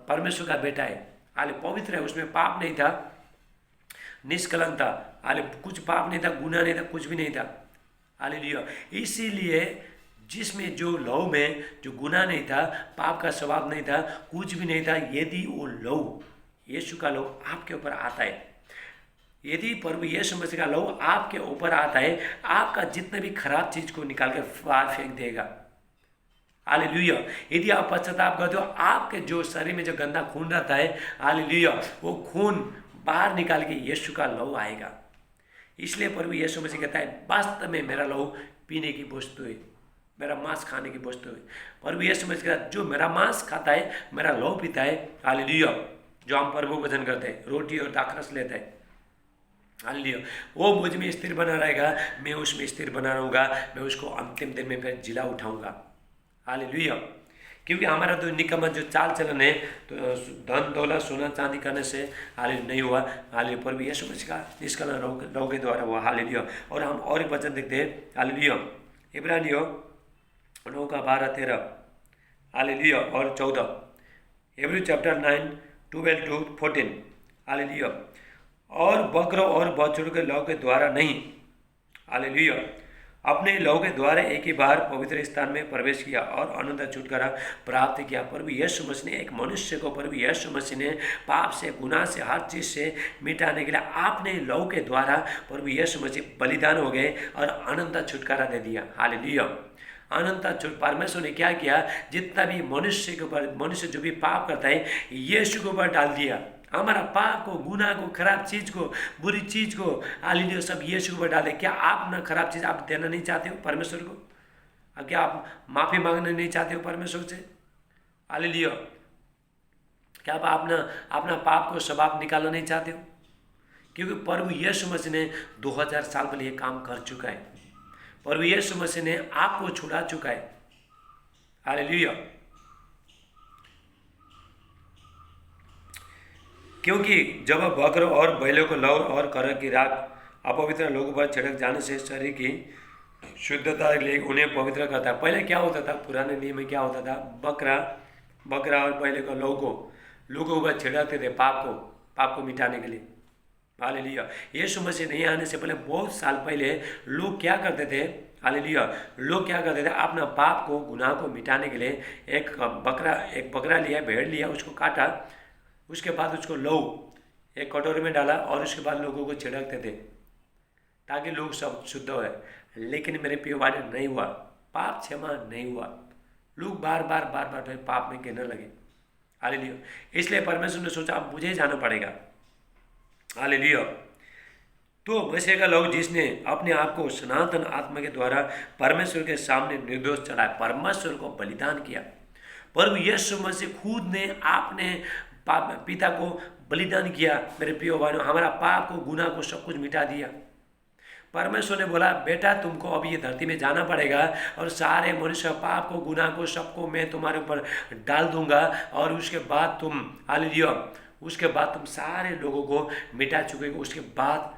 परमेश्वर का बेटा है, हाले पवित्र है, उसमें पाप नहीं था, निष्कलंक था, हाले कुछ पाप नहीं था, गुनाह नहीं था, कुछ भी नहीं था। हालेलुया, इसीलिए जिसमें जो लहू में जो गुनाह नहीं था, पाप का स्वभाव नहीं था, कुछ भी नहीं था, यदि वो लहू यीशु का लहू आपके ऊपर आता है, यदि प्रभु यीशु मसीह का लहू आपके ऊपर आता है, आपका जितने भी खराब चीज को निकाल के बाहर फेंक देगा। हालेलुया, यदि आप पश्चाताप करते हो, आपके जो शरीर में जो गंदा खून रहता है, हालेलुया, वो खून बाहर निकाल के यीशु का लहू आएगा। इसलिए प्रभु यीशु मसीह कहता है, वास्तव में मेरा लहू पीने की वस्तु है, मेरा मांस खाने की वस्तु है। प्रभु यीशु मसीह कहता है, जो मेरा मांस खाता है, मेरा लहू पीता है, हालेलुया, जो हम प्रभु भजन करते हैं, रोटी और दाखरस लेते हैं, हालेलुया, वो मुझ में स्थिर बना रहेगा, मैं उसमें स्थिर बना रहूँगा, मैं उसको अंतिम दिन में फिर जिला उठाऊंगा। हालेलुया, क्योंकि हमारा तो निकम्मा जो चाल चलन है, तो धन दौलत सोना चांदी करने से हालेलुया नहीं हुआ। हालेलुया, प्रभु यीशु मसीह का निष्कलंक लहू के द्वारा हुआ। हालेलुया, और हम और एक वचन देखते हैं, हालेलुया, इब्रानियों 9:12-13, हालेलुया, और 14, हिब्रू चैप्टर 9:12-14, हालेलुया, और बकरों और बछड़ों के लहू के द्वारा नहीं, हालेलुया, अपने लहू के द्वारा एक ही बार पवित्र स्थान में प्रवेश किया और अनंत छुटकारा प्राप्त किया। प्रभु यीशु मसीह ने एक मनुष्य को, प्रभु यीशु मसीह ने पाप से, गुनाह से, हर चीज़ से मिटाने के लिए आपने लहू के द्वारा प्रभु यीशु मसीह बलिदान हो गए और अनंत छुटकारा दे दिया। हालेलुया, अनंत परमेश्वर ने क्या किया, जितना भी मनुष्य के ऊपर, मनुष्य जो भी पाप करता है, यीशु के ऊपर डाल दिया। हमारा पाप को, गुनाह को, खराब चीज को, बुरी चीज को, हालेलुया, सब यीशु को डाले। क्या आप ना खराब चीज आप देना नहीं चाहते हो परमेश्वर को? क्या आप माफी मांगना नहीं चाहते हो परमेश्वर से? हालेलुया, क्या आप अपना पाप को स्वभाव निकालना नहीं चाहते हो? क्योंकि प्रभु यीशु मसीह ने 2000 साल पहले ये काम कर चुका है। प्रभु यीशु मसीह ने आपको छुड़ा चुका है। हालेलुया, क्योंकि जब बकरों और बैलों को लहू और करक की राख अपवित्र लोगों पर छिड़क जाने से शरीर की शुद्धता के लिए उन्हें पवित्र करता है। पहले क्या होता था, पुराने नियम में क्या होता था, बकरा और बैल को लहू को लोगों पर छिड़कते थे, पाप को मिटाने के लिए। हालेलुया, यीशु मसीह नहीं आने से पहले बहुत साल पहले लोग क्या करते थे, हालेलुया, लोग क्या करते थे, अपना पाप को, गुनाह को मिटाने के लिए एक बकरा लिया, भेड़ लिया, उसको काटा, उसके बाद उसको लहू एक कटोरे में डाला और उसके बाद लोगों को छिड़कते थे ताकि लोग सब शुद्ध हो। लेकिन मेरे प्रिय भाई नहीं हुआ, पाप क्षमा नहीं हुआ, लोग बार बार पाप में गिरने लगे। हालेलुया, इसलिए परमेश्वर ने सोचा अब मुझे जाना पड़ेगा। हालेलुया, तो मसीह का लहू जिसने अपने आप को सनातन आत्मा के द्वारा परमेश्वर के सामने निर्दोष चढ़ाया, परमेश्वर को बलिदान किया, प्रभु यीशु मसीह खुद ने आपने पिता को बलिदान किया। मेरे प्रिय भाइयों, हमारा पाप को, गुनाह को, सब कुछ मिटा दिया। परमेश्वर ने बोला बेटा तुमको अभी ये धरती में जाना पड़ेगा और सारे मनुष्य पाप को, गुनाह को, सबको मैं तुम्हारे ऊपर डाल दूंगा और उसके बाद तुम हालेलुया, उसके बाद तुम सारे लोगों को मिटा चुके हो, उसके बाद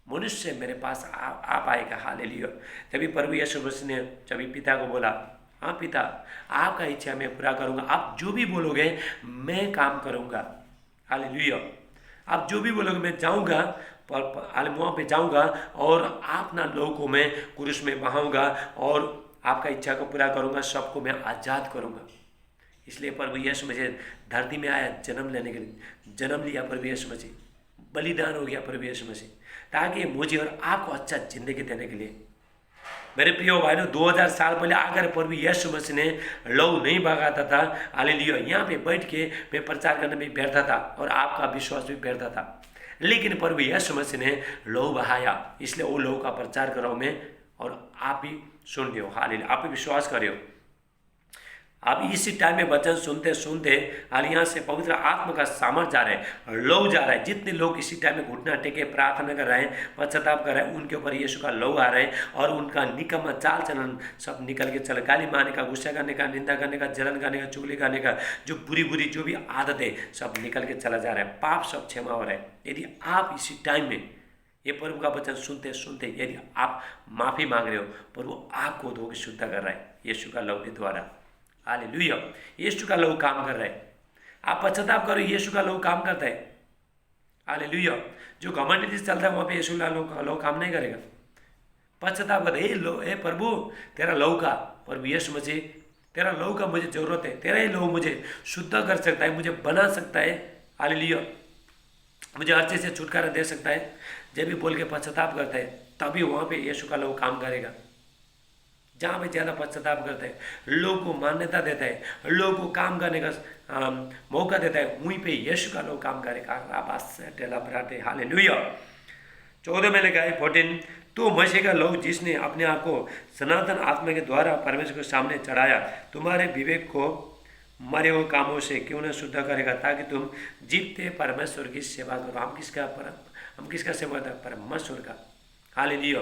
मनुष्य मेरे पास आ पाएगा। हालेलुया। तभी प्रभु यीशु मसीह ने जब पिता को बोला, हाँ पिता आपका इच्छा मैं पूरा करूंगा, आप जो भी बोलोगे मैं काम करूंगा। हालेलुया। आप जो भी बोलोगे मैं जाऊंगा, वहाँ पे जाऊंगा और अपना लोगों को मैं क्रूस में बहाऊंगा और आपका इच्छा को पूरा करूंगा, सबको मैं आज़ाद करूंगा। इसलिए प्रभु यीशु मसीह धरती में आया जन्म लेने के लिए, जन्म लिया प्रभु यीशु मसीह, बलिदान हो गया प्रभु यीशु मसीह, ताकि मुझे और आपको अच्छा जिंदगी देने के लिए। मेरे प्रिय भाइयों, 2000 साल पहले अगर प्रभु यीशु मसीह ने लहू नहीं बहाता था, हालेलुया, यहाँ पे बैठ के मैं प्रचार करने में व्यर्थ था और आपका विश्वास भी व्यर्थ था, लेकिन प्रभु यीशु मसीह ने लहू बहाया, इसलिए वो लहू का प्रचार कर रहा हूँ मैं और आप भी सुन रहे हो। हालेलुया, आप भी विश्वास कर रहे हो। अब इसी टाइम में वचन सुनते सुनते यहाँ से पवित्र आत्मा का सामर्थ जा रहा है, लहू जा रहा है। जितने लोग इसी टाइम में घुटना टेके प्रार्थना कर रहे हैं, पश्चाताप कर रहे हैं, उनके ऊपर यीशु का लहू आ रहा है और उनका निकम्मा चाल चलन सब निकल के चल, गाली मारने का, गुस्सा करने का, निंदा करने का, जलन करने का, चुगली करने का, जो बुरी बुरी जो भी आदतें सब निकल के चला जा रहा है, पाप सब क्षमा हो रहा है। यदि आप इसी टाइम में ये प्रभु का वचन सुनते सुनते यदि आप माफ़ी मांग रहे हो, प्रभु आपको धो के शुद्ध कर रहा है यीशु का लहू के द्वारा। हालेलुया, यीशु का लहू काम कर रहा है। आप पश्चाताप करो, यीशु का लहू काम करता है। हालेलुया। जो घमंड से चलता है वहाँ पे यीशु का लहू काम नहीं करेगा। पश्चाताप कर, हे प्रभु तेरा लहू का, प्रभु यीशु मसीह तेरा लहू का मुझे जरूरत है, तेरा ही लहू मुझे शुद्ध कर सकता है, मुझे बना सकता है। हालेलुया, मुझे हर चीज़ से छुटकारा दे सकता है। जब भी बोल के पश्चाताप करता है तभी वहाँ पे यीशु का लहू काम करेगा। जहाँ पे ज़्यादा पश्चाताप करता है, लोगों को मान्यता देता है, लोगों को काम करने का मौका देता है, वहीं पे यीशु का लहू काम करेगा। हालेलुया। 14 में लिखा है 14, तो मसीह का लहू जिसने अपने आप को सनातन आत्मा के द्वारा परमेश्वर के सामने चढ़ाया, तुम्हारे विवेक को मरे हुए कामों से क्यों न शुद्ध करेगा, ताकि तुम जीतते परमेश्वर की सेवा करो। हम किसका सेवा करते हैं? परमेश्वर का। हालेलुया।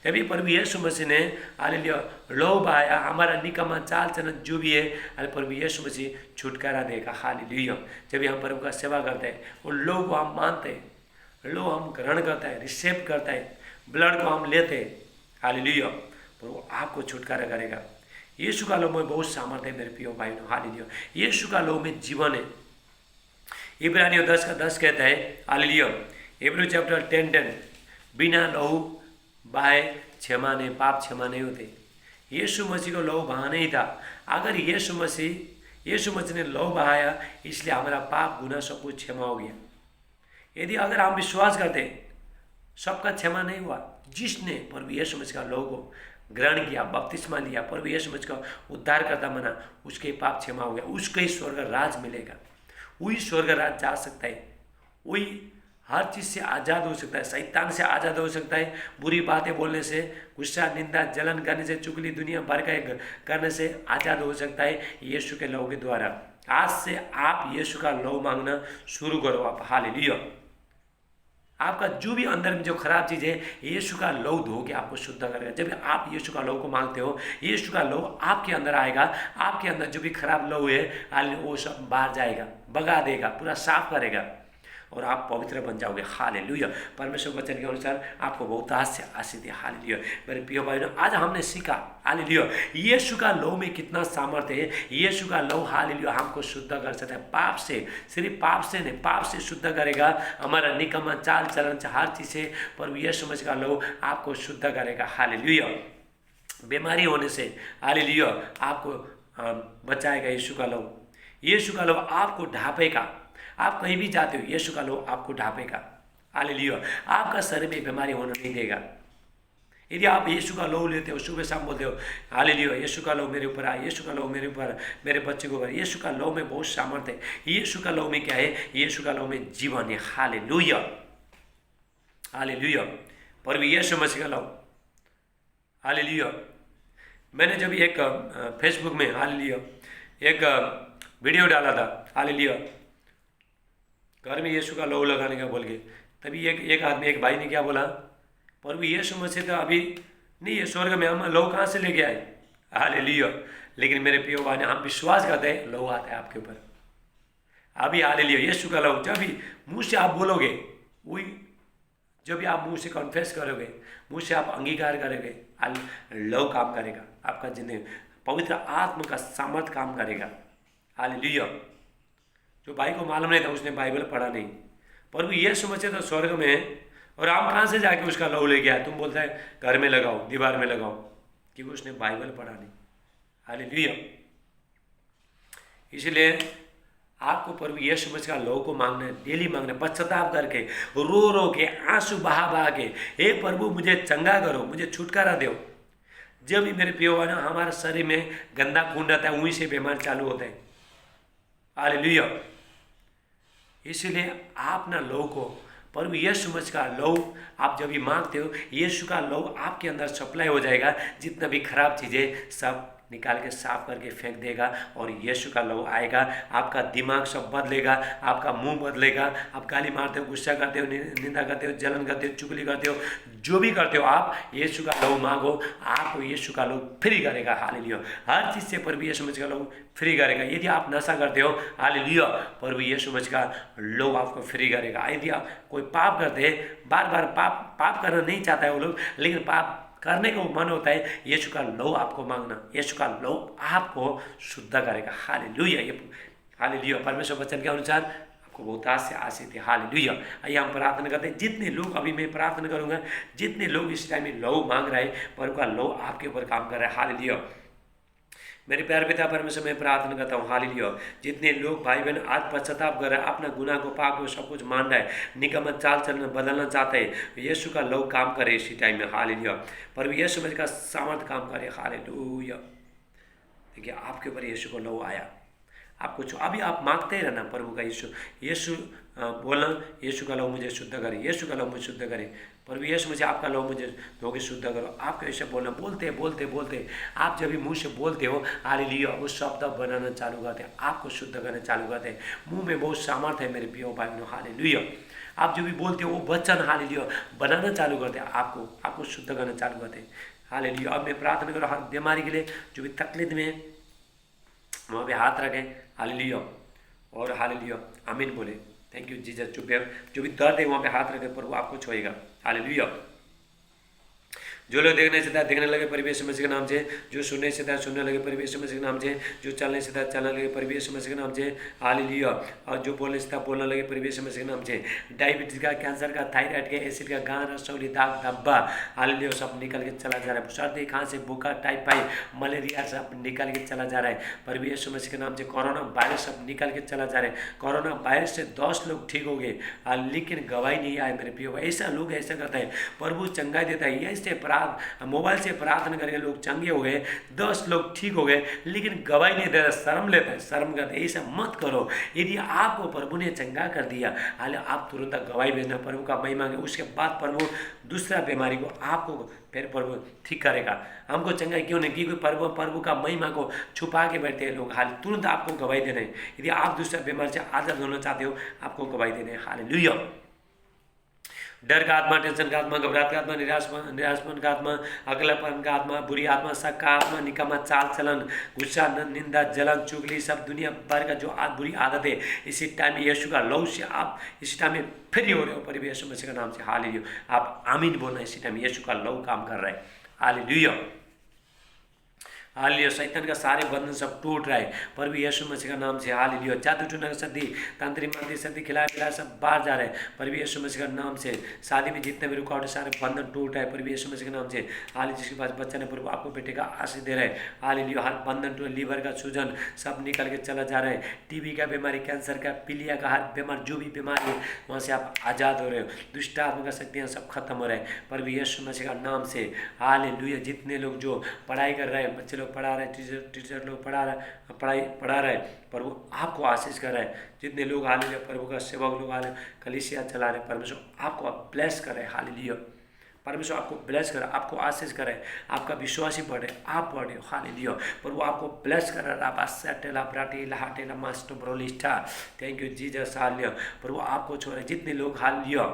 तभी प्रभु यीशु मसीह ने हालेलुया लहू बहाया, हमारा निकम्मा चाल चलन जो भी है प्रभु यीशु मसीह छुटकारा देगा। हालेलुया। जब हम प्रभु का सेवा करते हैं, उन लोगों को हम मानते हैं, लोग हम ग्रहण करते हैं, रिसीव करते हैं, ब्लड को हम लेते हैं। हालेलुया, प्रभु आपको छुटकारा करेगा। यीशु का लहू में बहुत सामर्थ्य है मेरे प्रिय भाइयों। हालेलुया, यीशु का लहू में जीवन है। इब्रानियों 10:10 कहता है, हालेलुया, इब्रानियों चैप्टर 10:10, बिना लहू बहाए क्षमा नहीं, पाप क्षमा नहीं होते। यीशु मसीह को लहू बहाना ही था। अगर यीशु मसीह ने लहू बहाया, इसलिए हमारा पाप गुनाह सब कुछ क्षमा हो गया। यदि अगर हम विश्वास करते सबका क्षमा नहीं हुआ, जिसने प्रभु यीशु मसीह का लहू को ग्रहण किया, बपतिस्मा लिया, प्रभु यीशु मसीह का उद्धारकर्ता माना, उसके पाप क्षमा हो गया, उसको ही स्वर्ग राज मिलेगा, वही स्वर्ग राज जा सकता है, वही हर चीज़ से आज़ाद हो सकता है, शैतान से आज़ाद हो सकता है, बुरी बातें बोलने से, गुस्सा, निंदा, जलन करने से, चुगली, दुनिया भर का करने से आज़ाद हो सकता है यीशु के लहू के द्वारा। आज से आप यीशु का लहू मांगना शुरू करो आप। हालेलुया। आपका जो भी अंदर में जो खराब चीज़ है, यीशु का लहू धो के आपको शुद्ध करेगा। जब आप यीशु का लहू को मांगते हो, यीशु का लहू आपके अंदर आएगा, आपके अंदर जो भी खराब लहू है वो सब बाहर जाएगा, भगा देगा, पूरा साफ करेगा और आप पवित्र बन जाओगे। हालेलुया। परमेश्वर वचन के अनुसार आपको बहुत आशीष है। हालेलुया। मेरे प्रिय भाइयों, आज हमने सीखा हालेलुया यीशु का लहू में कितना सामर्थ्य है। यीशु का लहू हालेलुया हमको शुद्ध कर सकता है पाप से, सिर्फ पाप से नहीं, पाप से शुद्ध करेगा, हमारा निकम्मा चाल चलन से, हर चीज़ से प्रभु यीशु मसीह का लहू आपको शुद्ध करेगा। हालेलुया। बीमारी होने से हालेलुया आपको बचाएगा यीशु का लहू। यीशु का लहू आपको ढांपेगा। आप कहीं भी जाते हो, यीशु का लहू आपको ढांपेगा। हालेलुया। आपका शरीर में बीमारी होने नहीं देगा। यदि आप यीशु का लहू लेते हो, सुबह शाम बोलते हो हालेलुया यीशु का लहू मेरे ऊपर आए, यीशु का लहू मेरे ऊपर, मेरे बच्चे के ऊपर, यीशु का लहू में बहुत सामर्थ्य है। यीशु का लहू में क्या है? यीशु का लहू में जीवन है। हालेलुया। हालेलुया। प्रभु यीशु मसीह का लहू। हालेलुया। मैंने जब एक फेसबुक में हालेलुया एक वीडियो डाला था, हालेलुया, घर में यीशु का लहू लगाने का बोल के। तभी एक आदमी, एक भाई ने क्या बोला, प्रभु यीशु मसीह तो अभी नहीं है स्वर्ग में, हम लहू कहाँ से लेके आए, हालेलुया। लेकिन मेरे प्रिय भाई ने हम विश्वास करते हैं, लहू आता है आपके ऊपर अभी, हालेलुया। यीशु का लहू जब भी मुंह से आप बोलोगे, वही जब भी आप मुंह से कॉन्फेस करोगे, मुंह से आप अंगीकार करोगे, लहू काम करेगा आपका जिंदगी, पवित्र आत्मा का सामर्थ काम करेगा, हालेलुया। जो भाई को मालूम नहीं था, उसने बाइबल पढ़ा नहीं, प्रभु यीशु मसीह तो स्वर्ग में है, और हम कहाँ से जाके उसका लहू लेके आए, तुम बोलते हैं घर में लगाओ, दीवार में लगाओ, क्योंकि उसने बाइबल पढ़ा नहीं, हालेलुया। इसलिए आपको प्रभु यीशु मसीह का लहू को मांगना है, डेली मांगना है, पश्चाताप करके, रो रो के, आंसू बहा बहा के, हे प्रभु मुझे चंगा करो, मुझे छुटकारा दो। जब भी मेरे प्रियो है ना, हमारे शरीर में गंदा खून रहता है, वहीं से बीमार चालू होते हैं, हालेलुया। इसीलिए आप ना लहू को, प्रभु यीशु मसीह का लहू आप जब भी मांगते हो, यीशु का लहू आपके अंदर सप्लाई हो जाएगा, जितना भी खराब चीज़ें सब निकाल के साफ करके फेंक देगा, और यीशु का लहू आएगा, आपका दिमाग सब बदलेगा, आपका मुंह बदलेगा। आप गाली मारते हो, गुस्सा करते हो, निंदा करते हो, जलन करते हो, चुगली करते हो, जो भी करते हो आप, यीशु का लहू मांगो, आपको यीशु का लहू फ्री करेगा, हालेलुया। हर चीज़ से प्रभु यीशु मसीह का लहू फ्री करेगा। यदि आप नशा करते हो, हालेलुया, प्रभु यीशु मसीह का लहू आपको फ्री करेगा। यदि आप कोई पाप करते हैं, बार बार पाप करना नहीं चाहता है वो लोग, लेकिन पाप करने को मन होता है, यीशु का लहू आपको मांगना, यीशु का लहू आपको शुद्ध करेगा, हालेलुया। ये हालेलुया, परमेश्वर वचन के अनुसार आपको बहुतायत से आशीष है, हालेलुया। आइए हम प्रार्थना करते हैं। जितने लोग, अभी मैं प्रार्थना करूंगा, जितने लोग इस टाइम में लहू मांग रहे हैं, प्रभु का लहू आपके ऊपर काम कर रहा है, हालेलुया। मेरे प्यारे पिता परमेश्वर, मैं प्रार्थना करता हूँ, हालेलुया। जितने लोग भाई बहन आज पश्चाताप कर रहे हैं, अपना गुनाह को, पाप को, सब कुछ मान रहा है, निकम्मा चाल चलना बदलना चाहते हैं, यीशु का लहू काम करे इसी टाइम में, हालेलुया। पर यीशु मसीह का सामर्थ काम करे, हालेलुया। देखिए आपके ऊपर यीशु का लहू आया, आपको अभी आप मांगते ही रहना प्रभु का, यीशु बोलना, यीशु का लहू मुझे शुद्ध करे, यीशु का लहू मुझे शुद्ध करे, प्रभु यीशु मुझे आपका लहू मुझे धोके शुद्ध करो। आपको ऐसे बोलना, बोलते बोलते बोलते आप जब भी मुंह से बोलते हो, हालेलुया, उस शब्द बनाना चालू करते हैं, आपको शुद्ध करना चालू करते हैं। मुंह में बहुत सामर्थ्य है मेरे प्रियो भाई बहनों, हालेलुया। आप जो भी बोलते हो वो वचन, हालेलुया, बनाना चालू करते हैं, आपको शुद्ध करना चालू करते हैं, हालेलुया। अब मैं प्रार्थना करूँ हर बीमारी के लिए, जो भी तकलीफ में है वहाँ पे हाथ रखें, हालेलुया, और हालेलुया, आमीन बोले, थैंक यू जीसस। जो भी दर्द है वहाँ पे हाथ रखें, प्रभु आपको छुएगा, हालेलुया। जो लोग देखने से था देखने लगे परिवेश मसीह के नाम से, जो सुनने से था सुनने लगे परिवेश मसीह के नाम से, जो चलने से था चलने लगे परिवेश मसीह के नाम से, हालेलुया। और जो बोलने से था बोलने लगे परिवेश मसीह के नाम से। डायबिटीज का, कैंसर का, थायराइड का, एसिड का, गांठ, रसौली, दाग धब्बा, हालेलुया, सब निकल के चला जा रहा है। सर्दी, खांसी, बुखार, टाइफाइड, मलेरिया सब निकल के चला जा रहा है परिवेश मसीह के नाम से। कोरोना वायरस सब निकल के चला जा रहा है। कोरोना वायरस से 10 लोग ठीक हो गए, लेकिन गवाही नहीं आए मेरे प्रियो। ऐसा लोग ऐसा करते हैं, प्रभु चंगाई देता है, ऐसे मोबाइल से प्रार्थना करके लोग चंगे हो गए, 10 लोग ठीक हो गए, लेकिन गवाही नहीं देता, शर्म लेता है, शर्म करते। ऐसा मत करो। यदि आपको प्रभु ने चंगा कर दिया, हाल आप तुरंत गवाही भेजना, प्रभु का महिमा मांगे, उसके बाद प्रभु दूसरा बीमारी को आपको फिर प्रभु ठीक करेगा। हमको चंगा क्यों नहीं, क्योंकि प्रभु का महिमा को छुपा के बैठते हैं लोग, हाल तुरंत आपको गवाही देना है। यदि आप दूसरा बीमारी से आजाद होना चाहते हो, आपको गवाही देना है, हालेलुया। डर का आत्मा, टेंशन का आत्मा, घबराहट का आत्मा, निराशपन का आत्मा, अगलापन का आत्मा, बुरी आत्मा, शक का आत्मा, निकम्मा चाल चलन, गुस्सा, निंदा, जलन, चुगली, सब दुनिया भर का जो बुरी आदत है, इसी टाइम में यीशु का लहू से आप इसी टाइम में फ्री हो रहे हो परिवेश यीशु मसीह का नाम से, हालेलुया। आप आमीन बोलना, इसी टाइम यीशु का लहू काम कर रहा है, हालेलुया, हालेलुया। शैतान का सारे बंधन सब टूट रहा है प्रभु यीशु मसीह का नाम से, हालेलुया। जादू टूना का सदी, तांत्रिक मंत्री सदी, खिलाया पिलाया सब बाहर जा रहे हैं प्रभु यीशु मसीह का नाम से। शादी में जितने भी रुकावट सारे बंधन टूट रहा है प्रभु यीशु मसीह के नाम से, हालेलुया। जिसके पास बच्चा ने प्रभु आपको बेटे का आशीष दे रहे हैं, हालेलुया। हर बंधन टूट, लीवर का सूजन सब निकल के चला जा रहा है, टीबी का बीमारी, कैंसर का, पीलिया का, हर बीमार जो भी बीमारी है वहाँ से आप आज़ाद हो रहे हो। दुष्ट आत्मा का शक्तियाँ सब खत्म हो रहे हैं प्रभु यीशु मसीह का नाम से, हालेलुया। जितने लोग जो पढ़ाई कर रहे हैं, बच्चे लोग पढ़ा रहे हैं, टीचर लोग पढ़ा रहे हैं, प्रभु आपको आशीष कर रहे हैं। जितने लोग हालेलुया प्रभु का सेवक लोग कलीसिया चला रहे हैं, परमेश्वर आपको ब्लेस कर रहे हैं, हालेलुया। परमेश्वर आपको ब्लेस करे, आपको आशीष करे, आपका विश्वासी बढ़े, आप बढ़े। हालेलुया। प्रभु आपको ब्लेस करे। राबा सेटेला ब्राटीला हाटेला मास्टर ब्रोलिस्टा। Thank you Jesus. हालेलुया। प्रभु आपको छोड़े जितने लोग हालेलुया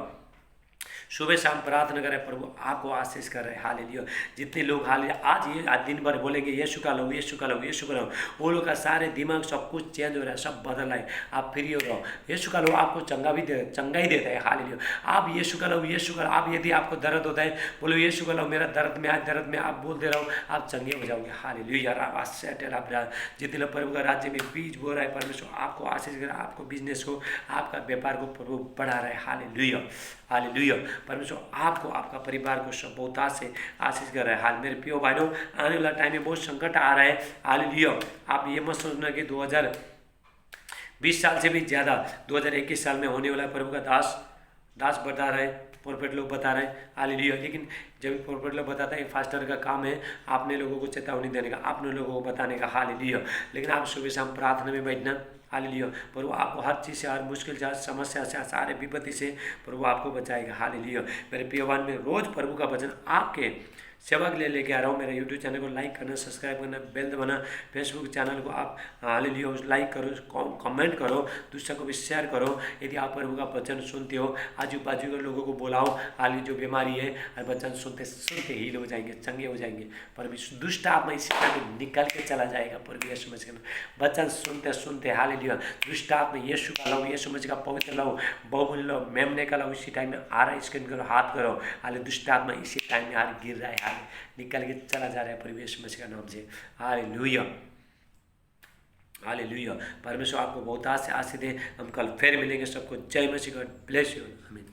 सुबह शाम प्रार्थना करें, प्रभु आपको आशीष कर रहे हैं। हालेलुया। जितने लोग आज दिन भर बोलेंगे यीशु का लो, यीशु का लो, यीशु का लो, वो लोग का सारे दिमाग सब कुछ चेंज हो रहा है, सब बदल रहा है। आप फ्री हो रहो। यीशु का लो आपको चंगा ही देता है। हालेलुया। आप यीशु का लो, यीशु का लो। आप यदि आपको दर्द होता है, बोलो यीशु का लो, मेरा दर्द में आज दर्द में आप बोलते रहो, आप चंगे हो जाओगे। हालेलुया। जितने लोग प्रभु का राज्य में बीज बो रहा है, परमेश्वर आपको आशीष करे, आपको बिजनेस को, आपका व्यापार को प्रभु बढ़ा रहा है। हालेलुया। हालेलुया। परमेश्वर आपको, आपका परिवार को सब बहुतायत से आशीष कर रहा है। हाल मेरे प्रिय भाइयों, आने वाला टाइम में बहुत संकट आ रहा है। हालेलुया। आप ये मत सोचना कि 2020 साल से भी ज़्यादा 2021 साल में होने वाला है। प्रभु का दास बता रहे हैं, प्रोफेट लोग बता रहे हैं। हालेलुया। लेकिन जब प्रोफेट लोग बताते हैं, फास्टर का काम है आपने लोगों को चेतावनी देने का, आपने लोगों को बताने का। हालेलुया। लेकिन आप सुबह शाम प्रार्थना में बैठना। हालेलुया। प्रभु आपको हर चीज़ से, हर मुश्किल से, हर समस्या से, सारे विपत्ति से प्रभु आपको बचाएगा। हालेलुया। मेरे प्रियवान में रोज़ प्रभु का वचन आपके सेवा के लिए लेके आ रहा हूँ। मेरे यूट्यूब चैनल को लाइक करना, सब्सक्राइब करना, बेल दबाना। फेसबुक चैनल को आप हालेलुया लाइक करो, कमेंट करो, दूसरे को भी शेयर करो। यदि आप प्रभु का वचन सुनते हो, आजू बाजू के लोगों को बुलाओ। हालेलुया। जो बीमारी है, और वचन सुनते सुनते हील हो जाएंगे, चंगे हो जाएंगे। परमेश्वर दुष्ट आत्मा इसी टाइम निकल के चला जाएगा। प्रभु यीशु मसीह का वचन सुनते सुनते हालेलुया दुष्ट आत्मा यीशु का लो, यीशु मसीह का पवित्र लो, बहुमूल्य लो, मेमने का लो, इसी टाइम में आ रहा है। स्कैन करो, हाथ करो। हालेलुया। दुष्ट आत्मा इसी टाइम में हाथ गिर रहा है, निकल के चला जा रहा है प्रभु यीशु मसीह का नाम से। हालेलुया। हालेलुया। परमेश्वर आपको बहुत से आशीष दे। हम कल फिर मिलेंगे। सबको जय मसीह। God bless you. आमीन।